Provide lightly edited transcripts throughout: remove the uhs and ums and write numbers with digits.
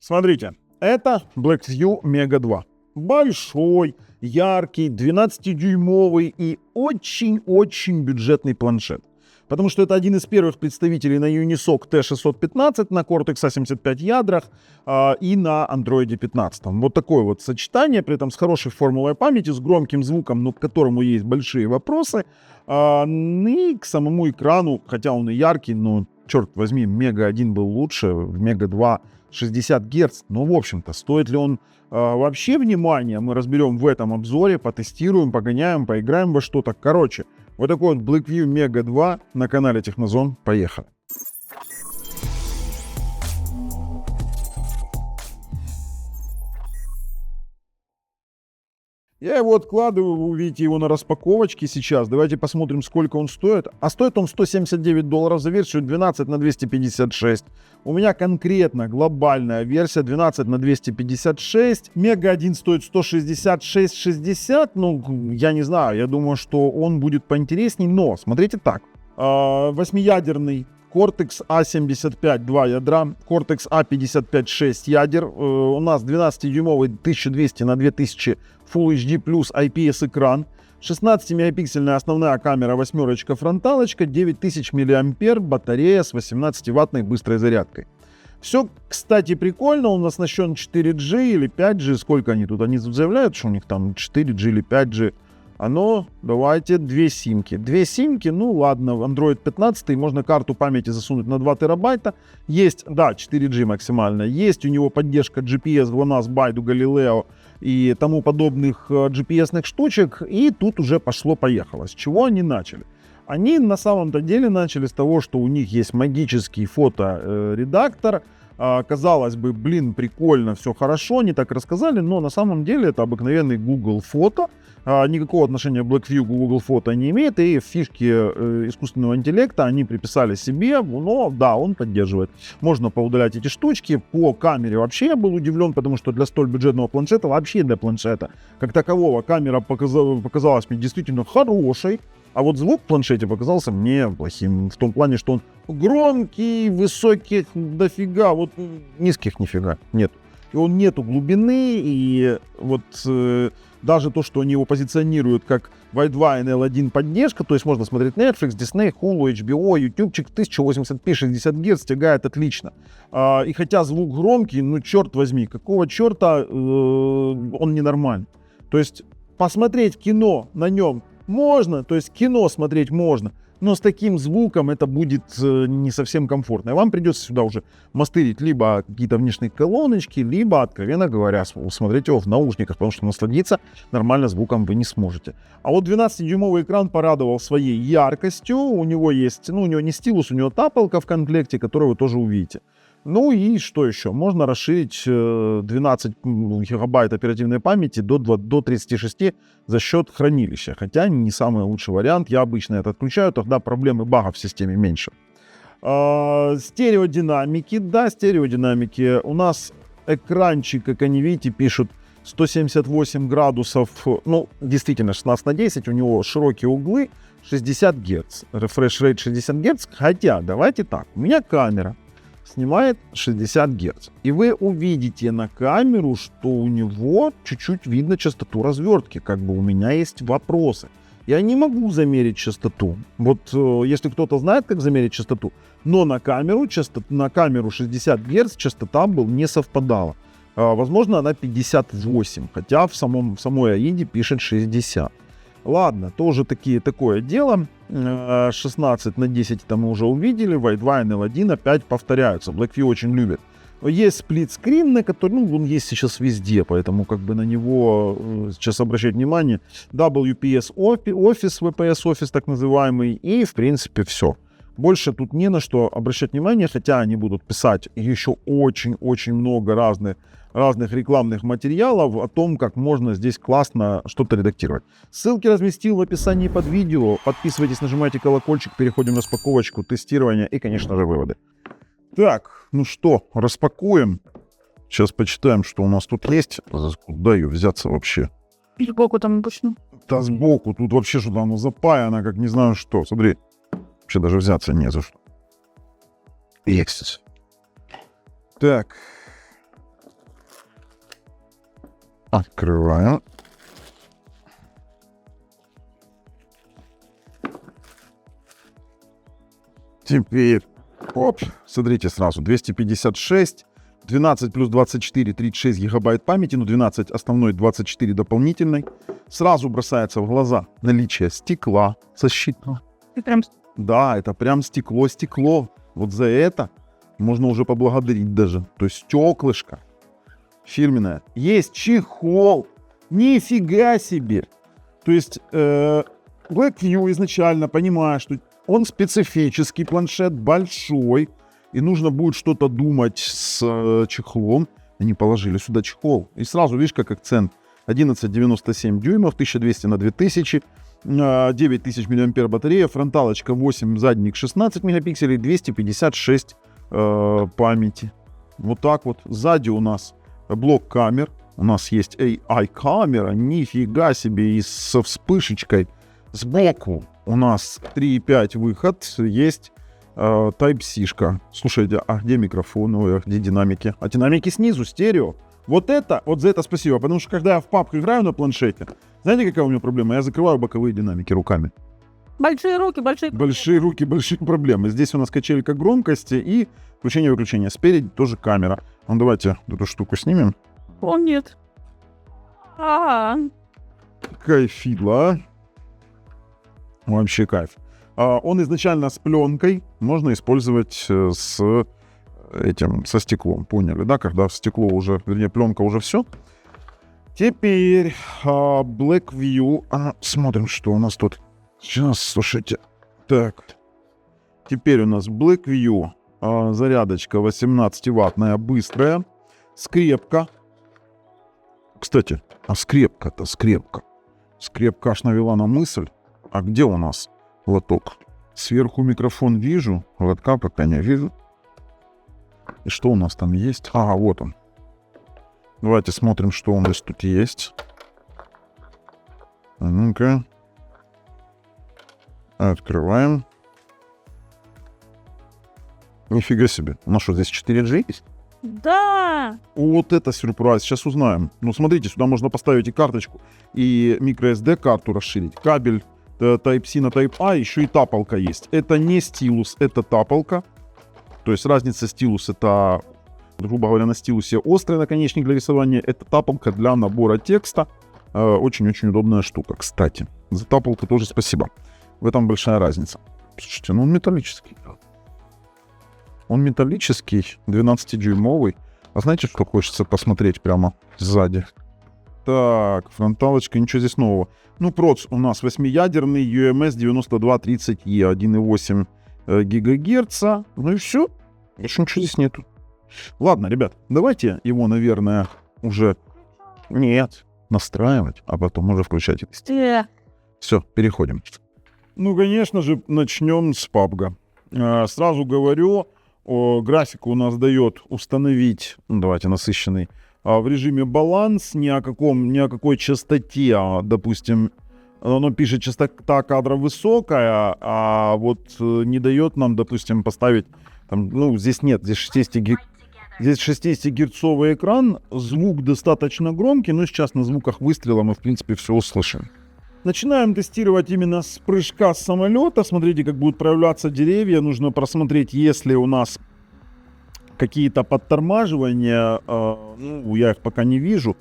Смотрите, это Blackview Mega 2. Большой, яркий, 12-дюймовый и очень-очень бюджетный планшет. Потому что это один из первых представителей на Unisoc T615, на Cortex A75 ядрах и на Android 15. Вот такое вот сочетание, при этом с хорошей формулой памяти, с громким звуком, но к которому есть большие вопросы. И к самому экрану, хотя он и яркий, но, черт возьми, Mega 1 был лучше, в Mega 2 60 Гц. Но, в общем-то, стоит ли он вообще внимания, мы разберем в этом обзоре, потестируем, погоняем, поиграем во что-то. Короче, вот такой вот Blackview Mega 2 на канале Технозон. Поехали. Я его откладываю, вы увидите его на распаковочке сейчас. Давайте посмотрим, сколько он стоит. А стоит он $179 за версию 12 на 256. У меня конкретно глобальная версия 12 на 256. Мега 1 стоит 166,60. Ну, я не знаю, я думаю, что он будет поинтересней. Но, смотрите так. 8-ядерный Cortex A75 2 ядра, Cortex A55 6 ядер. У нас 12-дюймовый 1200 на 2000 Full HD Plus IPS экран. 16-мегапиксельная основная камера, восьмерочка фронталочка, 9000 мАh, батарея с 18-ваттной быстрой зарядкой. Все, кстати, прикольно, он оснащен 4G или 5G, сколько они тут, они заявляют, что у них там 4G или 5G. Давайте две симки. Две симки, ну ладно, в Android 15 можно карту памяти засунуть на 2 терабайта. Есть, да, 4G максимально. Есть у него поддержка GPS, GLONASS, Baidu, Galileo и тому подобных GPS-ных штучек. И тут уже пошло-поехало. С чего они начали? Они на самом-то деле начали с того, что у них есть магический фоторедактор. Казалось бы, блин, прикольно, все хорошо, они так рассказали, но на самом деле это обыкновенный Google фото. Никакого отношения Blackview к Google фото не имеет, и фишки искусственного интеллекта они приписали себе, но да, он поддерживает. Можно поудалять эти штучки. По камере вообще я был удивлен, потому что для столь бюджетного планшета, вообще для планшета, как такового, камера показалась мне действительно хорошей. А вот звук в планшете показался мне плохим. В том плане, что он громкий, высоких дофига, вот низких нифига нет. И он нету глубины, и вот даже то, что они его позиционируют как Widevine L1 поддержка, то есть можно смотреть Netflix, Disney, Hulu, HBO, YouTubeчик 1080p 60 Гц тягает отлично. И хотя звук громкий, ну черт возьми, какого черта он ненормальный. То есть посмотреть кино на нем можно, то есть кино смотреть можно, но с таким звуком это будет не совсем комфортно. И вам придется сюда уже мастырить либо какие-то внешние колоночки, либо, откровенно говоря, смотреть его в наушниках, потому что насладиться нормально звуком вы не сможете. А вот 12-дюймовый экран порадовал своей яркостью. У него есть, у него не стилус, у него тапалка в комплекте, которую вы тоже увидите. Ну и что еще? Можно расширить 12 гигабайт оперативной памяти до 36 за счет хранилища. Хотя не самый лучший вариант. Я обычно это отключаю, тогда проблем и багов в системе меньше. Стереодинамики. Да, стереодинамики. У нас экранчик, как они видите, пишут 178 градусов. Ну, действительно, 16:10. У него широкие углы, 60 Гц. Refresh rate 60 Гц. Хотя, давайте так. У меня камера снимает 60 Гц. И вы увидите на камеру, что у него чуть-чуть видно частоту развертки. Как бы у меня есть вопросы. Я не могу замерить частоту. Вот если кто-то знает, как замерить частоту, но на камеру 60 Гц частота не совпадала. Возможно, она 58, хотя в самой AIDA пишет 60. Ладно, тоже такое дело. 16 на 10 это мы уже увидели. Widevine L1 опять повторяются. Blackview очень любит. Есть сплитскрин, на который, он есть сейчас везде, поэтому как бы на него сейчас обращать внимание. WPS Office, VPS Office так называемый, и в принципе все. Больше тут не на что обращать внимание, хотя они будут писать еще очень-очень много разных рекламных материалов о том, как можно здесь классно что-то редактировать. Ссылки разместил в описании под видео. Подписывайтесь, нажимайте колокольчик, переходим на распаковочку, тестирование и, конечно же, выводы. Так, ну что, распакуем. Сейчас почитаем, что у нас тут есть. Куда ее взяться вообще? Сбоку там обычно. Да сбоку, тут вообще что-то оно запаяно, как не знаю что. Смотри, вообще даже взяться не за что. Есть. Так. Открываем. Теперь, оп, смотрите сразу, 256, 12 плюс 24, 36 гигабайт памяти, ну 12 основной, 24 дополнительной. Сразу бросается в глаза наличие стекла защитного. Да, это прям стекло. Вот за это можно уже поблагодарить даже. То есть стеклышко фирменное. Есть чехол. Нифига себе. То есть Blackview изначально, понимая, что он специфический планшет, большой, и нужно будет что-то думать с чехлом, они положили сюда чехол. И сразу, видишь, как акцент. 11,97 дюймов, 1200 на 2000, 9000 мАh батарея, фронталочка 8, задник 16 мегапикселей, 256 памяти. Вот так вот. Сзади у нас блок камер. У нас есть AI-камера, нифига себе, и со вспышечкой. Сбоку у нас 3.5 выход, есть Type-C-шка. Слушайте, а где микрофон? Ой, а где динамики? А динамики снизу, стерео. Вот за это спасибо, потому что когда я в PUBG играю на планшете, знаете, какая у меня проблема? Я закрываю боковые динамики руками. Большие руки, большие проблемы. Большие руки, большие проблемы. Здесь у нас качелька громкости и включение-выключение. Спереди тоже камера. Ну, давайте эту штуку снимем. Он нет. Кайфидло, а? Вообще кайф. Он изначально с пленкой. Можно использовать со стеклом. Поняли, да? Когда стекло уже, вернее, пленка уже все. Теперь Blackview. Смотрим, что у нас тут. Сейчас, слушайте. Так. Теперь у нас Blackview. Зарядочка 18-ваттная, быстрая. Скрепка. Кстати, скрепка. Скрепка аж навела на мысль. А где у нас лоток? Сверху микрофон вижу, лотка пока не вижу. И что у нас там есть? Вот он. Давайте смотрим, что у нас тут есть. Ну-ка. Открываем. Нифига себе. У нас что, здесь 4G есть? Да! Вот это сюрприз, сейчас узнаем. Ну, смотрите, сюда можно поставить и карточку, и microSD-карту расширить. Кабель Type-C на Type-A, еще и тапалка есть. Это не стилус, это тапалка. То есть разница стилус — это, грубо говоря, на стилусе острый наконечник для рисования. Это тапалка для набора текста. Очень-очень удобная штука. Кстати, за тапалку тоже спасибо. В этом большая разница. Слушайте, ну он металлический. Он металлический, 12-дюймовый. А знаете, что хочется посмотреть прямо сзади? Так, фронталочка, ничего здесь нового. Ну, проц у нас 8-ядерный UMS 9230E, 1,8 ГГц. Ну и все. Больше ничего здесь нету. Ладно, ребят, давайте его, наверное, уже... Нет. Настраивать, а потом уже включать. Все, переходим. Ну, конечно же, начнем с PUBG. Сразу говорю, графику у нас дает установить, давайте насыщенный, в режиме баланс, ни о какой частоте, допустим, оно пишет частота кадра высокая, а вот не дает нам, допустим, поставить, там, ну, здесь нет, здесь 60-герцовый экран, звук достаточно громкий, но сейчас на звуках выстрела мы, в принципе, все услышим. Начинаем тестировать именно с прыжка с самолета. Смотрите, как будут проявляться деревья. Нужно просмотреть, если у нас какие-то подтормаживания. Ну, я их пока не вижу.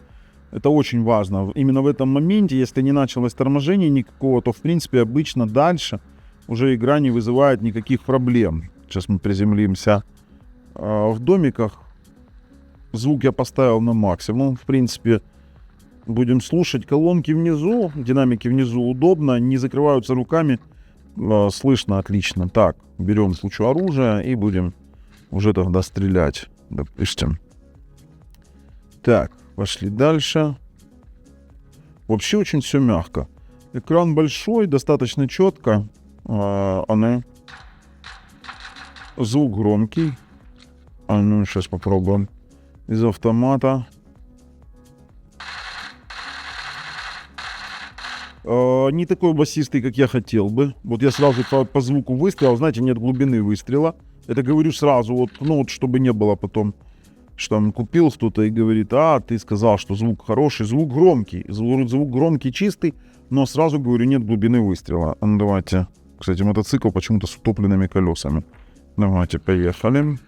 Это очень важно. Именно в этом моменте, если не началось торможения никакого, то, в принципе, обычно дальше уже игра не вызывает никаких проблем. Сейчас мы приземлимся в домиках. Звук я поставил на максимум. В принципе, будем слушать. Колонки внизу, динамики внизу удобно, не закрываются руками. Слышно отлично. Так, берем кучу оружия и будем уже тогда стрелять, допустим. Так, пошли дальше. Вообще очень все мягко. Экран большой, достаточно четко. Звук громкий. Ну, сейчас попробуем. Из автомата. Не такой басистый, как я хотел бы. Вот я сразу по звуку выстрела, знаете, нет глубины выстрела. Это говорю сразу, вот, ну вот, чтобы не было потом что там купил кто-то и говорит, ты сказал, что звук хороший, звук громкий, звук громкий, чистый, но сразу говорю, нет глубины выстрела. Ну, давайте. Кстати, мотоцикл почему-то с утопленными колесами. Давайте, поехали.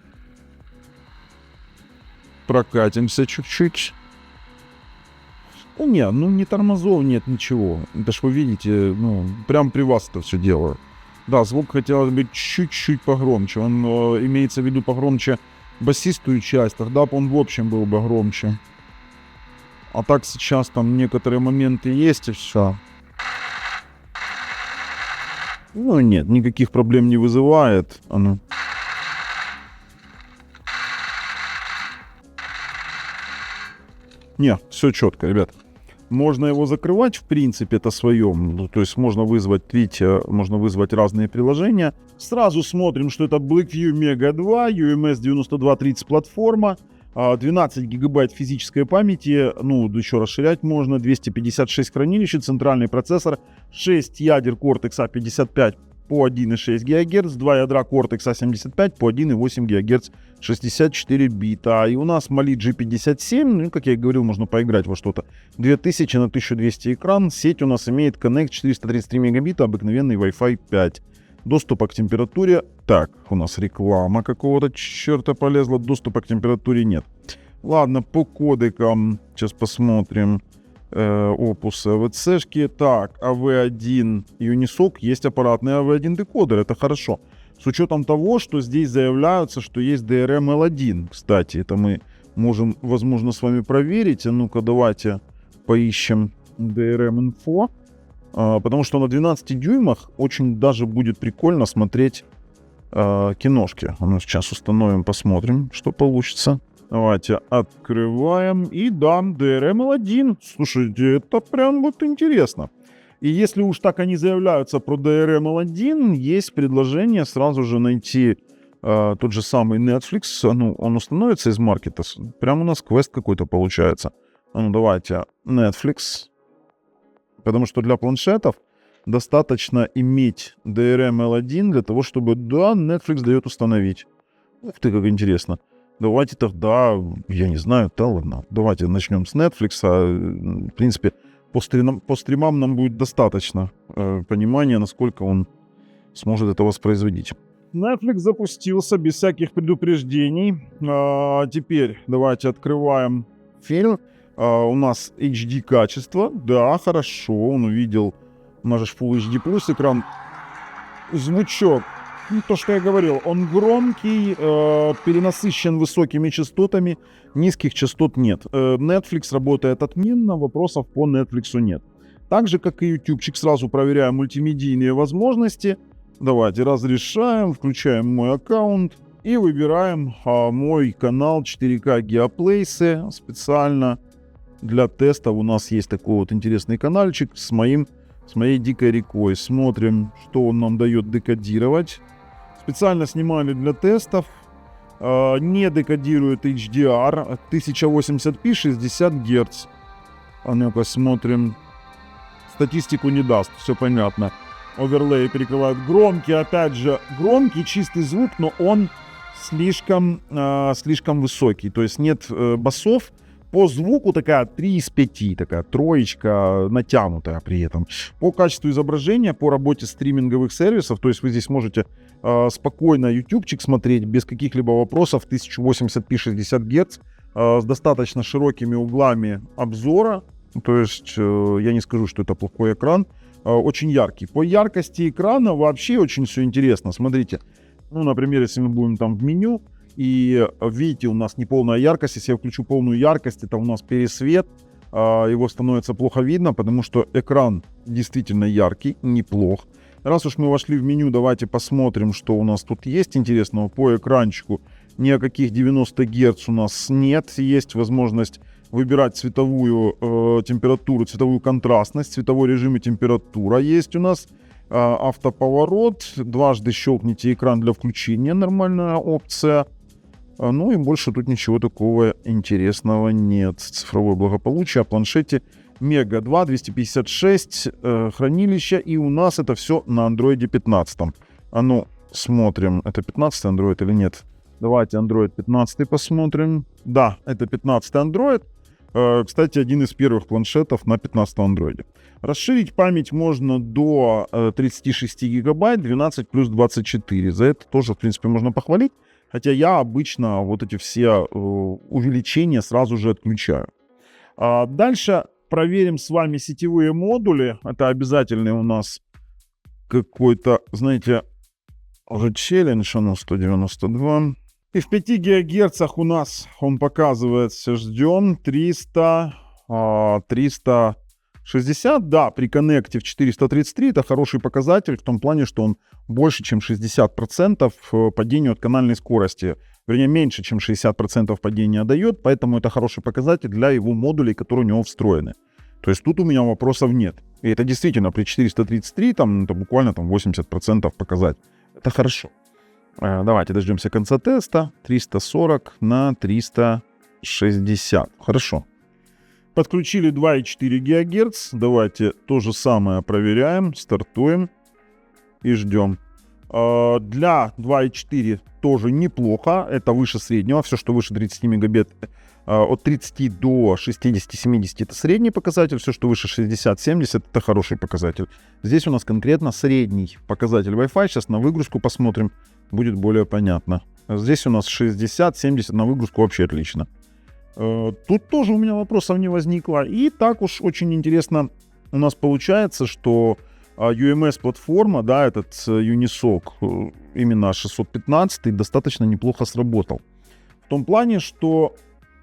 Прокатимся чуть-чуть. Не тормозов нет, ничего. Это ж вы видите, прям при вас это все делаю. Да, звук хотелось бы чуть-чуть погромче. Он имеется в виду погромче басистую часть, тогда бы он в общем был бы громче. А так сейчас там некоторые моменты есть и все. Нет, никаких проблем не вызывает. Не, все четко, ребят. Можно его закрывать, в принципе, это своем. То есть можно вызвать, видите, можно вызвать разные приложения. Сразу смотрим, что это Blackview Mega 2, UMS 9230 платформа, 12 гигабайт физической памяти, еще расширять можно, 256 хранилищ, центральный процессор, 6 ядер Cortex A55 по 1,6 ГГц, 2 ядра Cortex A75 по 1,8 ГГц, 64 бита. И у нас Mali G57, как я и говорил, можно поиграть во что-то. 2000 на 1200 экран, сеть у нас имеет Connect 433 мегабита, обыкновенный Wi-Fi 5. Доступа к температуре. Так, у нас реклама какого-то черта полезла, доступа к температуре нет. Ладно, по кодекам, сейчас посмотрим. Opus AVC-шки. Так, AV1 Unisoc, есть аппаратный AV1 декодер, это хорошо. С учетом того, что здесь заявляются, что есть DRM L1. Кстати, это мы можем, возможно, с вами проверить. Ну-ка, давайте поищем DRM Info. Потому что на 12 дюймах очень даже будет прикольно смотреть киношки. Сейчас установим, посмотрим, что получится. Давайте открываем. И да, DRM L1. Слушайте, это прям вот интересно. И если уж так они заявляются про DRM L1, есть предложение сразу же найти тот же самый Netflix. Он установится из маркета. Прям у нас квест какой-то получается. Давайте Netflix. Потому что для планшетов достаточно иметь DRM L1 для того, чтобы, да, Netflix дает установить. Ух ты, как интересно. Давайте тогда, я не знаю, ладно. Давайте начнем с Netflix. В принципе, по стримам нам будет достаточно понимания, насколько он сможет это воспроизводить. Netflix запустился без всяких предупреждений. Теперь давайте открываем фильм. У нас HD качество. Да, хорошо. Он увидел, у нас же Full HD Plus экран. Звучок. То, что я говорил, он громкий, перенасыщен высокими частотами, низких частот нет. Netflix работает отменно, вопросов по Netflix нет. Так же, как и ютубчик, сразу проверяем мультимедийные возможности. Давайте разрешаем, включаем мой аккаунт и выбираем мой канал 4К Geoplace. Специально для тестов у нас есть такой вот интересный каналчик с моей дикой рекой. Смотрим, что он нам дает декодировать. Специально снимали для тестов. Не декодирует HDR. 1080p 60 Гц. Ну-ка смотрим. Статистику не даст, все понятно. Оверлей перекрывает громкий, опять же, громкий чистый звук, но он слишком высокий. То есть нет басов. По звуку такая 3 из 5, такая троечка натянутая при этом. По качеству изображения, по работе стриминговых сервисов, то есть вы здесь можете спокойно ютубчик смотреть без каких-либо вопросов, 1080p 60 Гц, с достаточно широкими углами обзора. То есть я не скажу, что это плохой экран, очень яркий. По яркости экрана вообще очень все интересно. Смотрите, например, если мы будем там в меню, и видите, у нас неполная яркость. Если я включу полную яркость, это у нас пересвет. Его становится плохо видно, потому что экран действительно яркий, неплох. Раз уж мы вошли в меню, давайте посмотрим, что у нас тут есть интересного по экранчику. Ни о каких 90 Гц у нас нет. Есть возможность выбирать цветовую температуру, цветовую контрастность, цветовой режим и температура есть у нас. Автоповорот. Дважды щелкните экран для включения. Нормальная опция. И больше тут ничего такого интересного нет. Цифровое благополучие, о планшете Mega 2, 256 хранилища. И у нас это все на Android 15. Смотрим, это 15 Android или нет? Давайте Android 15 посмотрим. Да, это 15 Android. Кстати, один из первых планшетов на 15 Android. Расширить память можно до 36 гигабайт, 12 плюс 24. За это тоже, в принципе, можно похвалить. Хотя я обычно вот эти все увеличения сразу же отключаю. Дальше проверим с вами сетевые модули. Это обязательный у нас какой-то, знаете, уже челлендж, оно 192. И в 5 ГГц у нас он показывается, ждем 360, да, при коннекте в 433 это хороший показатель в том плане, что он больше, чем 60% падению от канальной скорости. Вернее, меньше, чем 60% падения дает, поэтому это хороший показатель для его модулей, которые у него встроены. То есть тут у меня вопросов нет. И это действительно при 433, там, это буквально там 80% показать. Это хорошо. Давайте дождемся конца теста. 340 на 360. Хорошо. Подключили 2,4 ГГц. Давайте то же самое проверяем. Стартуем. И ждем. Для 2,4 тоже неплохо. Это выше среднего. Все, что выше 30 мегабит, от 30 до 60-70 это средний показатель. Все, что выше 60-70 это хороший показатель. Здесь у нас конкретно средний показатель Wi-Fi. Сейчас на выгрузку посмотрим. Будет более понятно. Здесь у нас 60-70 на выгрузку вообще отлично. Тут тоже у меня вопросов не возникло. И так уж очень интересно у нас получается, что UMS-платформа, да, этот Unisoc, именно 615, достаточно неплохо сработал. В том плане, что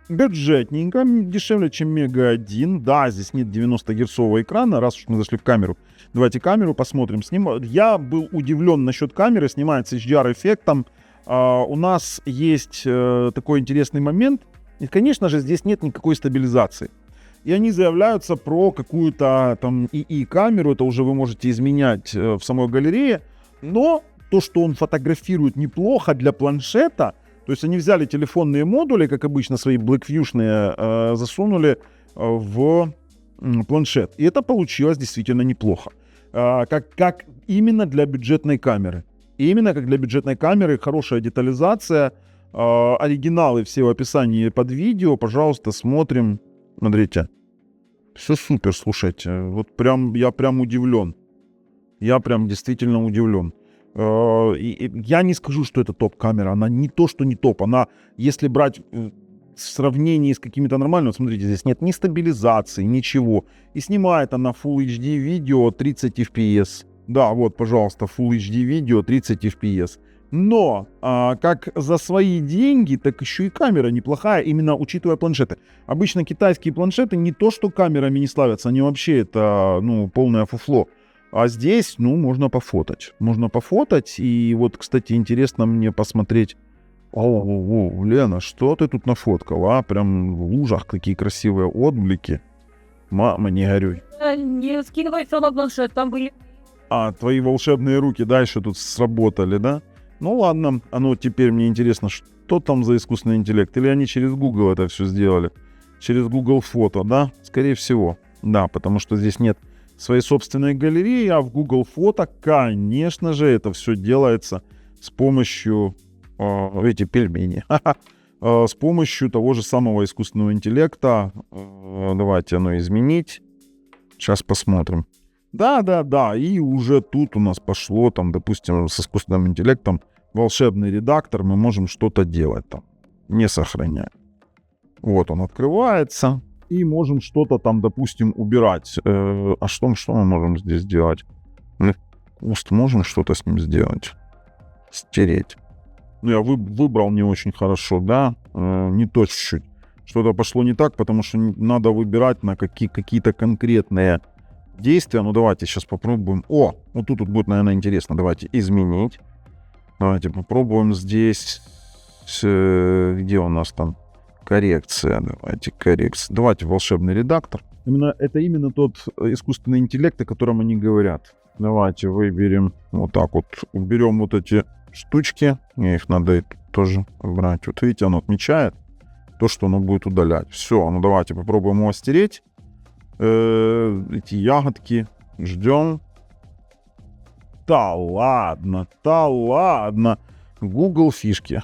бюджетненько, дешевле, чем Мега 1. Да, здесь нет 90-герцового экрана, раз уж мы зашли в камеру. Давайте камеру посмотрим. Я был удивлен насчет камеры, снимается HDR-эффектом. У нас есть такой интересный момент. И, конечно же, здесь нет никакой стабилизации. И они заявляются про какую-то там ИИ-камеру, это уже вы можете изменять в самой галерее. Но то, что он фотографирует неплохо для планшета, то есть они взяли телефонные модули, как обычно, свои Blackfusion засунули в планшет. И это получилось действительно неплохо. Как именно для бюджетной камеры. Именно как для бюджетной камеры, хорошая детализация. Оригиналы все в описании под видео. Пожалуйста, смотрим. Смотрите. Все супер, слушайте. Вот прям я прям удивлен. Я прям действительно удивлен. Я не скажу, что это топ-камера. Она не то, что не топ. Она, если брать в сравнении с какими-то нормальными, вот смотрите, здесь нет ни стабилизации, ничего. И снимает она Full HD видео 30 FPS. Да, вот, пожалуйста, Full HD видео 30 FPS. Но как за свои деньги, так еще и камера неплохая, именно учитывая планшеты. Обычно китайские планшеты не то, что камерами не славятся, они вообще это, полное фуфло. А здесь, можно пофотать. Можно пофотать. И вот, кстати, интересно мне посмотреть. О, Лена, что ты тут нафоткала? Прям в лужах какие красивые отблики. Мама, не горюй. Не скидывай все на планшет, там были... Твои волшебные руки дальше тут сработали, да? Ну ладно, теперь мне интересно, что там за искусственный интеллект? Или они через Google это все сделали? Через Google Фото, да? Скорее всего. Да, потому что здесь нет своей собственной галереи, а в Google Фото, конечно же, это все делается с помощью эти пельмени. С помощью того же самого искусственного интеллекта. Давайте изменить. Сейчас посмотрим. Да, и уже тут у нас пошло, там, допустим, с искусственным интеллектом волшебный редактор, мы можем что-то делать там, не сохраняя. Вот он открывается, и можем что-то там, допустим, убирать. Что мы можем здесь делать? Куст можем что-то с ним сделать? Стереть. Я выбрал не очень хорошо, да? Не то чуть-чуть. Что-то пошло не так, потому что надо выбирать на какие-то конкретные действия. Давайте сейчас попробуем. Вот тут будет, наверное, интересно. Давайте изменить. Давайте попробуем здесь. Где у нас там коррекция? Давайте коррекция. Давайте волшебный редактор. Это именно тот искусственный интеллект, о котором они говорят. Давайте выберем вот так вот. Уберем вот эти штучки. Их надо тоже убрать. Вот видите, оно отмечает то, что оно будет удалять. Все, давайте попробуем его стереть. Эти ягодки. Ждем. Да ладно. Google фишки.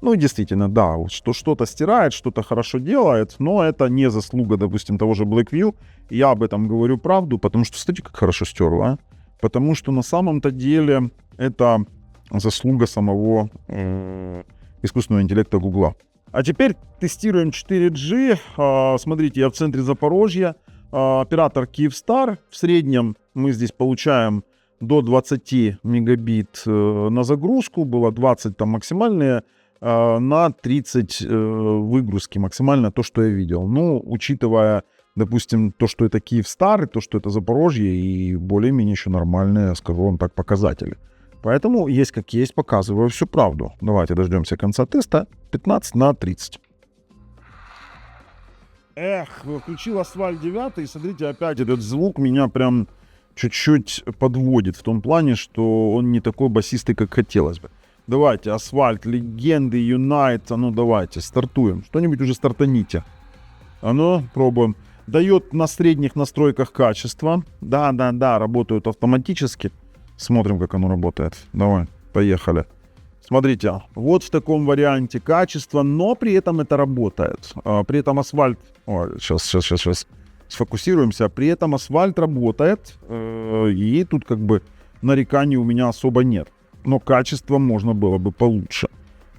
Ну, действительно, да, вот что-то стирает, что-то хорошо делает, но это не заслуга, допустим, того же Blackview. Я об этом говорю правду, потому что, смотрите, как хорошо стерло, а? Потому что на самом-то деле это заслуга самого искусственного интеллекта Гугла. А теперь тестируем 4G. Смотрите, я в центре Запорожья. Оператор Kyivstar. В среднем мы здесь получаем до 20 мегабит на загрузку. Было 20 там максимальные, на 30 выгрузки максимально, то, что я видел. Ну, учитывая, допустим, то, что это Kyivstar, то, что это Запорожье, и более-менее еще нормальные, скажу вам так, показатели. Поэтому есть как есть, показываю всю правду. Давайте дождемся конца теста. 15 на 30. Эх, включил Асфальт 9, и смотрите, опять этот звук меня прям чуть-чуть подводит. В том плане, что он не такой басистый, как хотелось бы. Давайте, Асфальт, Легенды, Юнайт. А ну давайте, стартуем. Что-нибудь уже стартаните. А ну, пробуем. Дает на средних настройках качество. Да, работают автоматически. Смотрим, как оно работает. Давай, поехали. Смотрите, вот в таком варианте качество, но при этом это работает. При этом Асфальт... Ой, сейчас сфокусируемся. При этом Асфальт работает, и тут как бы нареканий у меня особо нет. Но качество можно было бы получше.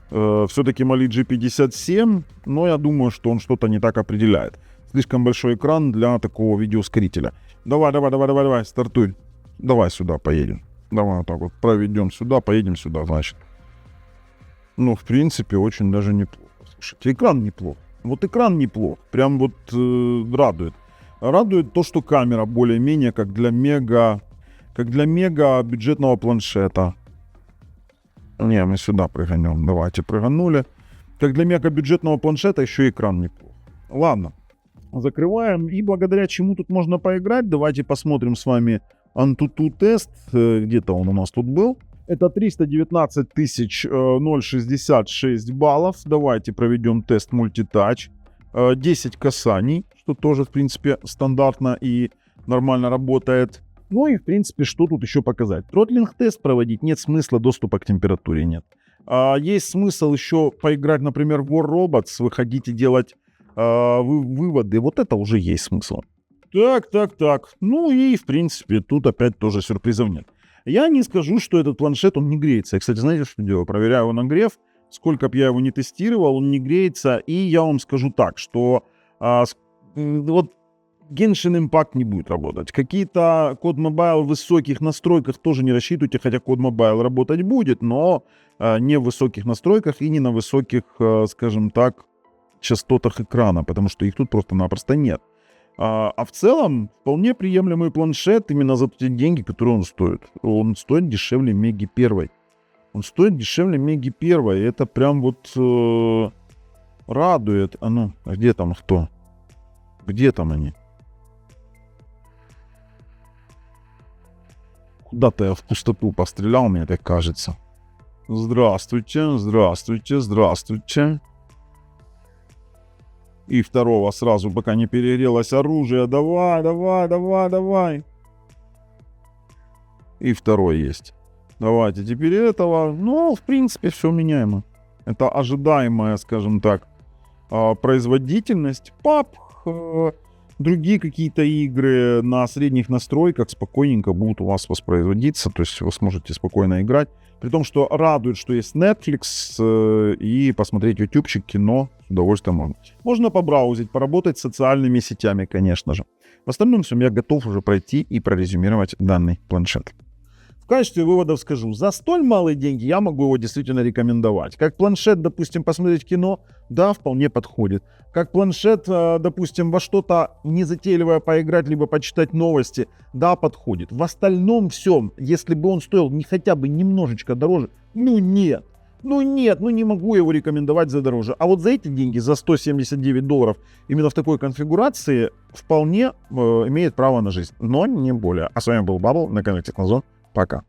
Все-таки Mali G57, но я думаю, что он что-то не так определяет. Слишком большой экран для такого видеоускорителя. Давай, стартуй. Давай сюда поедем. Давай вот так вот проведем сюда, поедем сюда, значит. Ну, в принципе, очень даже неплохо. Слушайте, экран неплох. Вот экран неплох. Прям вот радует. Радует то, что камера более-менее как для мега бюджетного планшета. Не, мы сюда прыганем. Давайте, прыганули. Как для мега бюджетного планшета еще экран неплох. Ладно. Закрываем. И благодаря чему тут можно поиграть, давайте посмотрим с вами Antutu тест. Где-то он у нас тут был. Это 319 066 баллов. Давайте проведем тест мультитач. 10 касаний, что тоже, в принципе, стандартно и нормально работает. Ну и, в принципе, что тут еще показать? Тротлинг-тест проводить нет смысла, доступа к температуре нет. Есть смысл еще поиграть, например, в War Robots, выходить и делать выводы. Вот это уже есть смысл. Так. Ну и, в принципе, тут опять тоже сюрпризов нет. Я не скажу, что этот планшет, он не греется. Я, кстати, знаете, что делаю? Проверяю его нагрев. Сколько бы я его не тестировал, он не греется. И я вам скажу так, что вот Genshin Impact не будет работать. Какие-то Code Mobile в высоких настройках тоже не рассчитывайте, хотя Code Mobile работать будет, но не в высоких настройках и не на высоких, скажем так, частотах экрана, потому что их тут просто-напросто нет. А в целом, вполне приемлемый планшет именно за те деньги, которые он стоит. Он стоит дешевле Меги 1. Он стоит дешевле Меги 1. И это прям вот радует. А ну, где там кто? Где там они? Куда-то я в пустоту пострелял, мне так кажется. Здравствуйте. И второго сразу, пока не перегрелось оружие. Давай. И второй есть. Давайте теперь этого. Ну, в принципе, все меняемо. Это ожидаемая, скажем так, производительность. Другие какие-то игры на средних настройках спокойненько будут у вас воспроизводиться. То есть вы сможете спокойно играть. При том, что радует, что есть Netflix и посмотреть ютубчик, кино с удовольствием можно. Можно побраузить, поработать с социальными сетями, конечно же. В остальном всем я готов уже пройти и прорезюмировать данный планшет. В качестве выводов скажу, за столь малые деньги я могу его действительно рекомендовать. Как планшет, допустим, посмотреть кино, да, вполне подходит. Как планшет, допустим, во что-то незатейливое поиграть, либо почитать новости, да, подходит. В остальном всем, если бы он стоил не хотя бы немножечко дороже, не могу его рекомендовать за дороже. А вот за эти деньги, за $179, именно в такой конфигурации, вполне имеет право на жизнь. Но не более. А с вами был Бабл на канале Технозон. Пока.